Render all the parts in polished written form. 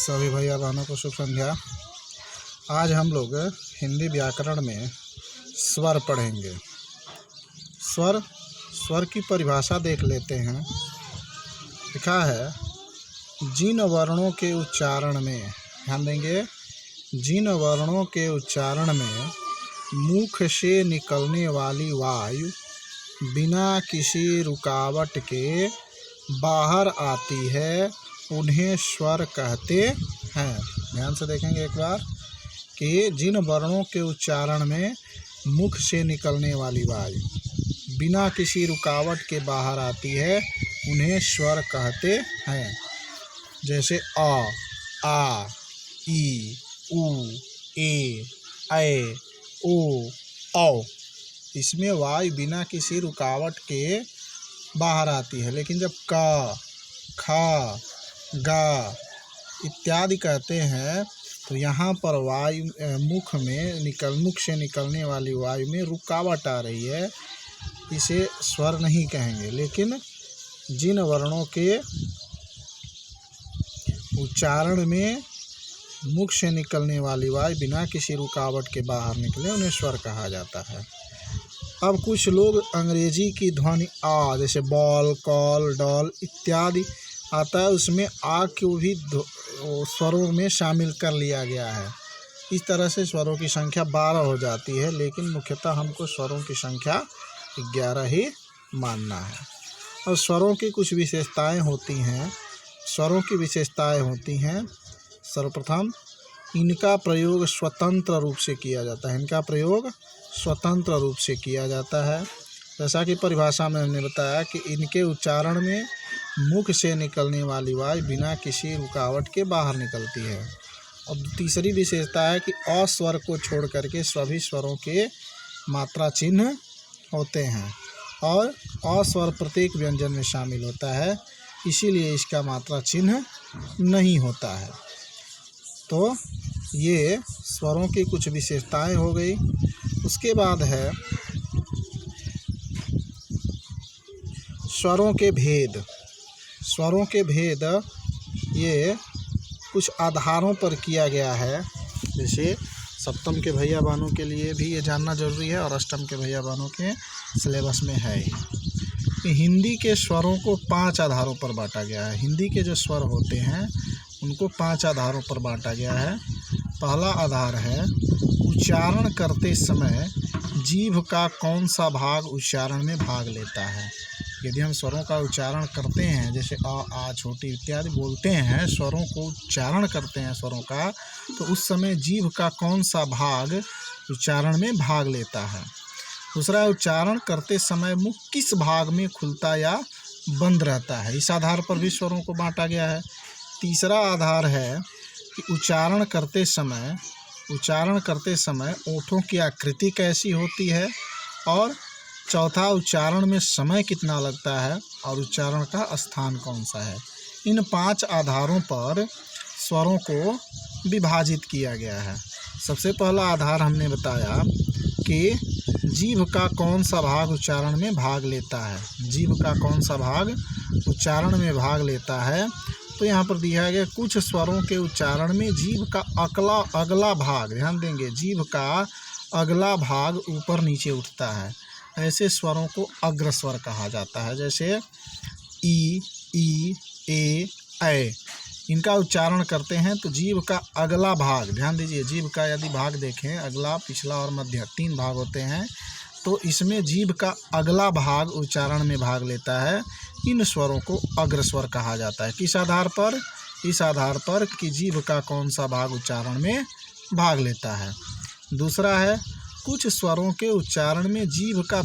सभी भैया बहनों को शुभ संध्या। आज हम लोग हिंदी व्याकरण में स्वर पढ़ेंगे। स्वर की परिभाषा देख लेते हैं। लिखा है, जिन वर्णों के उच्चारण में, ध्यान देंगे, जिन वर्णों के उच्चारण में मुख से निकलने वाली वायु बिना किसी रुकावट के बाहर आती है उन्हें स्वर कहते हैं। ध्यान से देखेंगे एक बार कि जिन वर्णों के उच्चारण में मुख से निकलने वाली वायु बिना किसी रुकावट के बाहर आती है उन्हें स्वर कहते हैं। जैसे अ, आ, ई, उ, ए, ऐ, ओ, औ। इसमें वायु बिना किसी रुकावट के बाहर आती है। लेकिन जब क, ख, ग इत्यादि कहते हैं तो यहाँ पर वायु मुख से निकलने वाली वायु में रुकावट आ रही है, इसे स्वर नहीं कहेंगे। लेकिन जिन वर्णों के उच्चारण में मुख से निकलने वाली वायु बिना किसी रुकावट के बाहर निकले उन्हें स्वर कहा जाता है। अब कुछ लोग अंग्रेजी की ध्वनि आ, जैसे बॉल, कॉल, डॉल इत्यादि आता है, उसमें आ को भी स्वरों में शामिल कर लिया गया है। इस तरह से स्वरों की संख्या 12 हो जाती है, लेकिन मुख्यतः हमको स्वरों की संख्या 11 ही मानना है। और स्वरों की कुछ विशेषताएं होती हैं। सर्वप्रथम इनका प्रयोग स्वतंत्र रूप से किया जाता है। जैसा कि परिभाषा में हमने बताया कि इनके उच्चारण में मुख से निकलने वाली वायु बिना किसी रुकावट के बाहर निकलती है। अब तीसरी विशेषता है कि अ स्वर को छोड़ करके सभी स्वरों के मात्रा चिन्ह होते हैं और अ स्वर प्रत्येक व्यंजन में शामिल होता है, इसीलिए इसका मात्रा चिन्ह नहीं होता है। तो ये स्वरों की कुछ विशेषताएं हो गई। उसके बाद है स्वरों के भेद ये कुछ आधारों पर किया गया है। जैसे सप्तम के भैया बहनों के लिए भी ये जानना जरूरी है और अष्टम के भैया बहनों के सिलेबस में है ही। हिंदी के स्वरों को 5 आधारों पर बांटा गया है। हिंदी के जो स्वर होते हैं उनको 5 आधारों पर बांटा गया है। पहला आधार है उच्चारण करते समय जीभ का कौन सा भाग उच्चारण में भाग लेता है। यदि हम स्वरों का उच्चारण करते हैं, जैसे अ, आ, छोटी इत्यादि बोलते हैं, स्वरों को उच्चारण करते हैं स्वरों का, तो उस समय जीभ का कौन सा भाग उच्चारण में भाग लेता है। दूसरा, उच्चारण करते समय मुख किस भाग में खुलता या बंद रहता है, इस आधार पर भी स्वरों को बांटा गया है। तीसरा आधार है कि उच्चारण करते समय ओठों की आकृति कैसी होती है। और चौथा, उच्चारण में समय कितना लगता है और उच्चारण का स्थान कौन सा है। इन 5 आधारों पर स्वरों को विभाजित किया गया है। सबसे पहला आधार हमने बताया कि जीभ का कौन सा भाग उच्चारण में भाग लेता है। तो यहाँ पर दिया गया कुछ स्वरों के उच्चारण में जीभ का अगला भाग, ध्यान देंगे, जीभ का अगला भाग ऊपर नीचे उठता है। ऐसे स्वरों को अग्रस्वर कहा जाता है। जैसे ई, ए, ऐ, इनका उच्चारण करते हैं तो जीभ का अगला भाग, ध्यान दीजिए, जीभ का यदि भाग देखें, अगला, पिछला और मध्य 3 भाग होते हैं, तो इसमें जीभ का अगला भाग उच्चारण में भाग लेता है। इन स्वरों को अग्रस्वर कहा जाता है। किस आधार पर? इस आधार पर कि जीभ का कौन सा भाग उच्चारण में भाग लेता है। दूसरा है, कुछ स्वरों के उच्चारण में जीभ का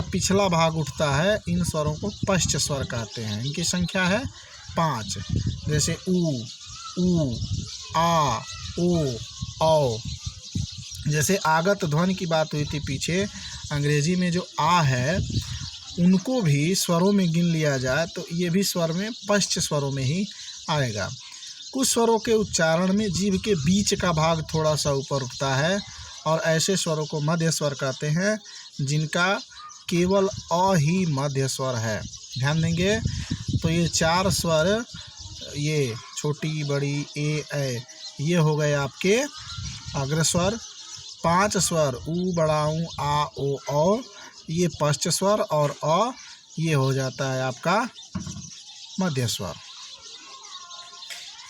पिछला भाग उठता है। इन स्वरों को पश्च स्वर कहते हैं। इनकी संख्या है 5। जैसे उ, आ, ओ, औ। जैसे आगत ध्वनि की बात हुई थी पीछे, अंग्रेजी में जो आ है उनको भी स्वरों में गिन लिया जाए तो ये भी स्वर में पश्च स्वरों में ही आएगा। कुछ स्वरों के उच्चारण में जीभ के बीच का भाग थोड़ा सा ऊपर उठता है और ऐसे स्वरों को मध्य स्वर कहते हैं, जिनका केवल अ ही मध्य स्वर है। ध्यान देंगे तो ये 4 स्वर ये छोटी बड़ी ए ये हो गए आपके अग्रस्वर। 5 स्वर ऊ बड़ा ऊ आ ओ औ, ये पश्च स्वर, और अ ये हो जाता है आपका मध्य स्वर।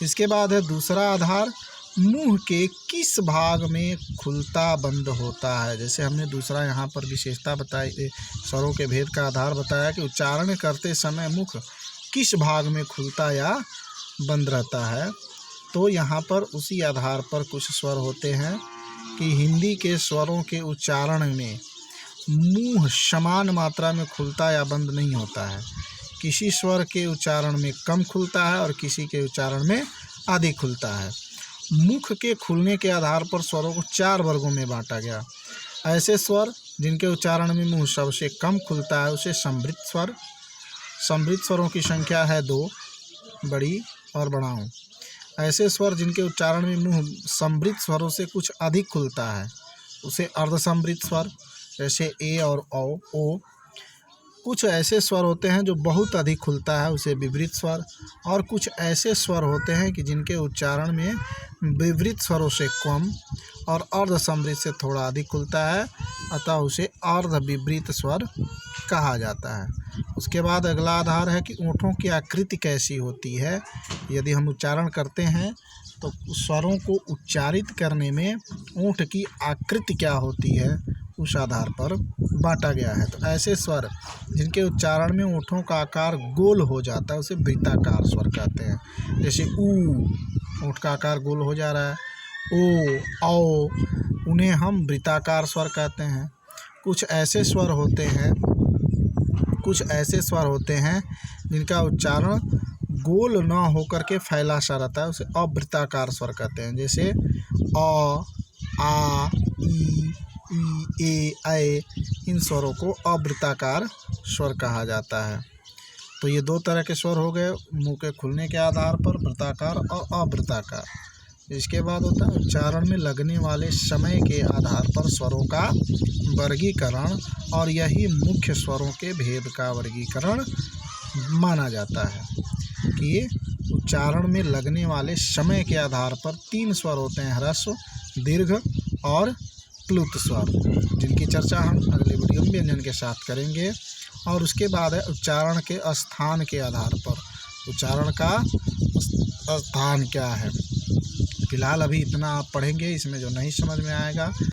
इसके बाद है दूसरा आधार, मुंह के किस भाग में खुलता बंद होता है। जैसे हमने दूसरा यहाँ पर विशेषता बताई, स्वरों के भेद का आधार बताया कि उच्चारण करते समय मुख किस भाग में खुलता या बंद रहता है। तो यहाँ पर उसी आधार पर कुछ स्वर होते हैं कि हिंदी के स्वरों के उच्चारण में मुंह समान मात्रा में खुलता या बंद नहीं होता है। किसी स्वर के उच्चारण में कम खुलता है और किसी के उच्चारण में अधिक खुलता है। मुख के खुलने के आधार पर स्वरों को 4 वर्गों में बांटा गया। ऐसे स्वर जिनके उच्चारण में मुंह सबसे कम खुलता है उसे समृद्ध स्वर। समृद्ध स्वरों की संख्या है 2, बड़ी और बड़ा ऊ। ऐसे स्वर जिनके उच्चारण में मुंह समृद्ध स्वरों से कुछ अधिक खुलता है उसे अर्धसमृद्ध स्वर, जैसे ए और ओ। कुछ ऐसे स्वर होते हैं जो बहुत अधिक खुलता है उसे विवृत स्वर, और कुछ ऐसे स्वर होते हैं कि जिनके उच्चारण में विवृत स्वरों से कम और अर्धसमृद्ध से थोड़ा अधिक खुलता है, अतः उसे अर्धविवृत स्वर कहा जाता है। उसके बाद अगला आधार है कि ओंठों की आकृति कैसी होती है। यदि हम उच्चारण करते हैं तो स्वरों को उच्चारित करने में ओंठ की आकृति क्या होती है उस आधार पर बांटा गया है। तो ऐसे स्वर जिनके उच्चारण में ओंठों का आकार गोल हो जाता है उसे वृत्ताकार स्वर कहते हैं। जैसे ऊ, ओंठ का आकार गोल हो जा रहा है, ओ, औ, उन्हें हम वृत्ताकार स्वर कहते हैं। कुछ ऐसे स्वर होते हैं जिनका उच्चारण गोल न होकर के फैला सा रहता है उसे अवृत्ताकार स्वर कहते हैं। जैसे अ, आ, ई, ए, इन स्वरों को अवृत्ताकार स्वर कहा जाता है। तो ये 2 तरह के स्वर हो गए मुंह के खुलने के आधार पर, वृत्ताकार और अवृत्ताकार। इसके बाद होता है उच्चारण में लगने वाले समय के आधार पर स्वरों का वर्गीकरण, और यही मुख्य स्वरों के भेद का वर्गीकरण माना जाता है कि उच्चारण में लगने वाले समय के आधार पर 3 स्वर होते हैं, ह्रस्व, दीर्घ और प्लुत स्वर, जिनकी चर्चा हम अगले वीडियो में व्यंजन के साथ करेंगे। और उसके बाद है उच्चारण के स्थान के आधार पर, उच्चारण का स्थान क्या है। फिलहाल अभी इतना आप पढ़ेंगे, इसमें जो नहीं समझ में आएगा